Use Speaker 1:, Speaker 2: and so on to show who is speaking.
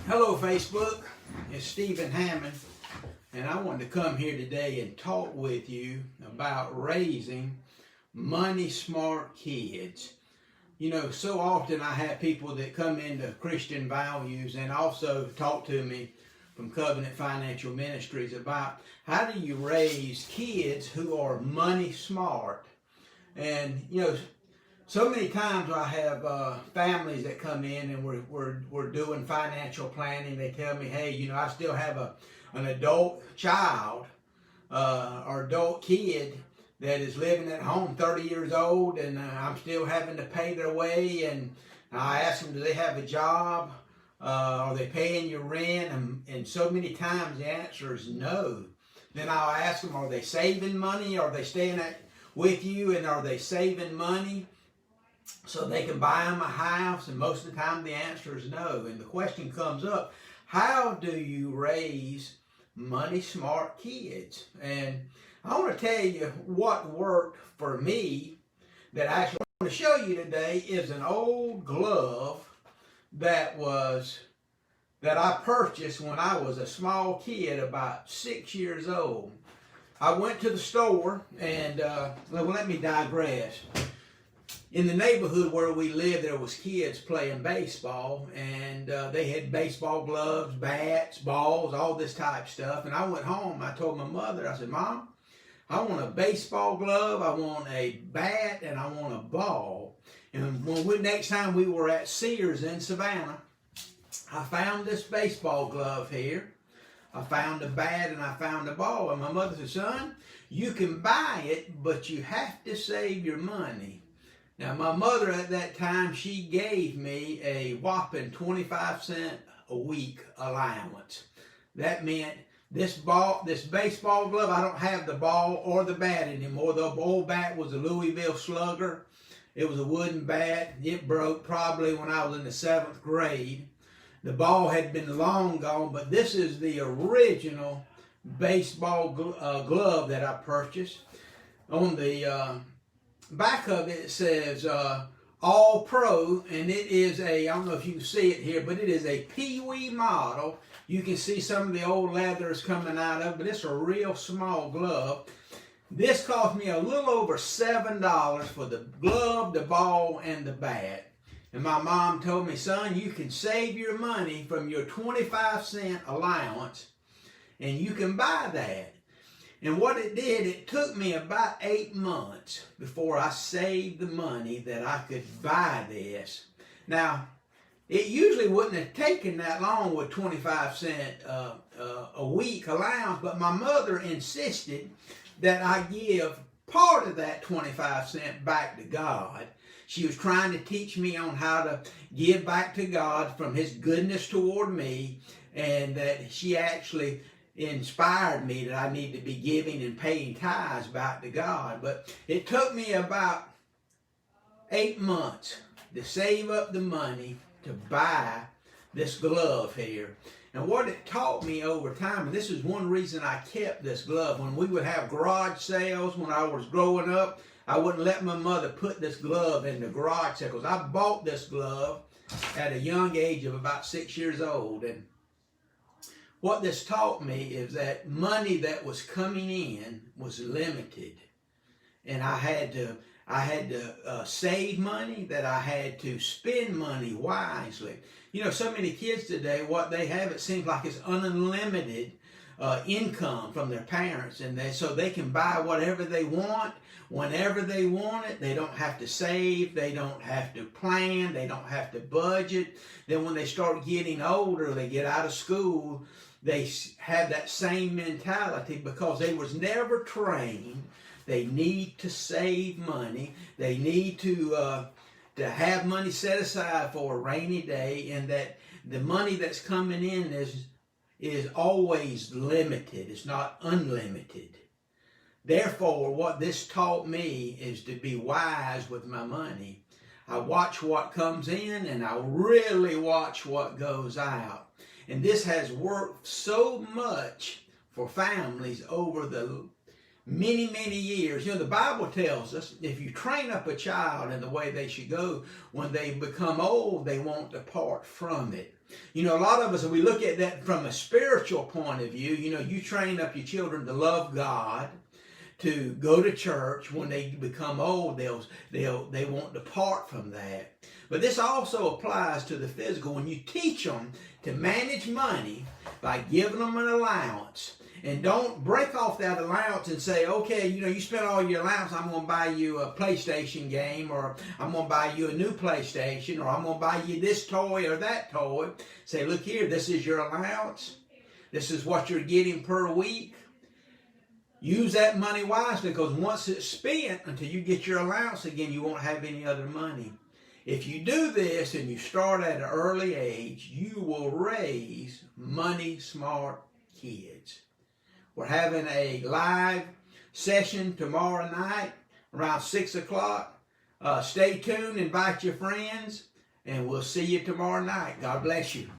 Speaker 1: Hello Facebook, it's Stephen Hammond, and I wanted to come here today and talk with you about raising money smart kids. You know, so often I have people that come into Christian values and also talk to me from Covenant Financial Ministries about how do you raise kids who are money smart. And you know, so many times I have families that come in and we're doing financial planning. They tell me, hey, you know, I still have an adult child or adult kid that is living at home, 30 years old, and I'm still having to pay their way. And I ask them, do they have a job? Are they paying your rent? And so many times the answer is no. Then I'll ask them, are they saving money? Are they staying with you, and are they saving money so they can buy them a house? And most of the time the answer is no. And the question comes up, how do you raise money smart kids? And I want to tell you what worked for me that I actually want to show you today is an old glove that I purchased when I was a small kid, about 6 years old. I went to the store and, let me digress. In the neighborhood where we lived, there was kids playing baseball, and they had baseball gloves, bats, balls, all this type stuff. And I went home, I told my mother, I said, Mom, I want a baseball glove, I want a bat, and I want a ball. And next time we were at Sears in Savannah, I found this baseball glove here. I found a bat and I found a ball. And my mother said, son, you can buy it, but you have to save your money. Now, my mother at that time, she gave me a whopping 25-cent a week allowance. That meant this baseball glove, I don't have the ball or the bat anymore. The old bat was a Louisville Slugger. It was a wooden bat. It broke probably when I was in the 7th grade. The ball had been long gone, but this is the original baseball glove that I purchased. On the back of it, it says All Pro, and it is I don't know if you can see it here, but it is a Pee Wee model. You can see some of the old leathers coming out of it, but it's a real small glove. This cost me a little over $7 for the glove, the ball, and the bat. And my mom told me, son, you can save your money from your 25-cent allowance, and you can buy that. And what it did, it took me about 8 months before I saved the money that I could buy this. Now, it usually wouldn't have taken that long with 25-cent a week allowance, but my mother insisted that I give part of that 25-cent back to God. She was trying to teach me on how to give back to God from His goodness toward me, and that she actually inspired me that I need to be giving and paying tithes back to God. But it took me about 8 months to save up the money to buy this glove here. And what it taught me over time, and this is one reason I kept this glove. When we would have garage sales when I was growing up, I wouldn't let my mother put this glove in the garage sale, because I bought this glove at a young age of about 6 years old. And what this taught me is that money that was coming in was limited, and I had to save money, that I had to spend money wisely. You know, so many kids today, what they have, it seems like it's unlimited income from their parents, and so they can buy whatever they want, whenever they want it. They don't have to save, they don't have to plan, they don't have to budget. Then when they start getting older, they get out of school, they have that same mentality because they was never trained. They need to save money. They need to have money set aside for a rainy day, and that the money that's coming in is always limited. It's not unlimited. Therefore, what this taught me is to be wise with my money. I watch what comes in, and I really watch what goes out. And this has worked so much for families over the many, many years. You know, the Bible tells us if you train up a child in the way they should go, when they become old, they won't depart from it. You know, a lot of us, we look at that from a spiritual point of view. You know, you train up your children to love God, to go to church. When they become old, they won't depart from that. But this also applies to the physical. When you teach them to manage money by giving them an allowance, and don't break off that allowance and say, okay, you know, you spent all your allowance, I'm going to buy you a PlayStation game, or I'm going to buy you a new PlayStation, or I'm going to buy you this toy or that toy. Say, look here, this is your allowance. This is what you're getting per week. Use that money wisely, because once it's spent, until you get your allowance again, you won't have any other money. If you do this and you start at an early age, you will raise money smart kids. We're having a live session tomorrow night around 6 o'clock. Stay tuned, invite your friends, and we'll see you tomorrow night. God bless you.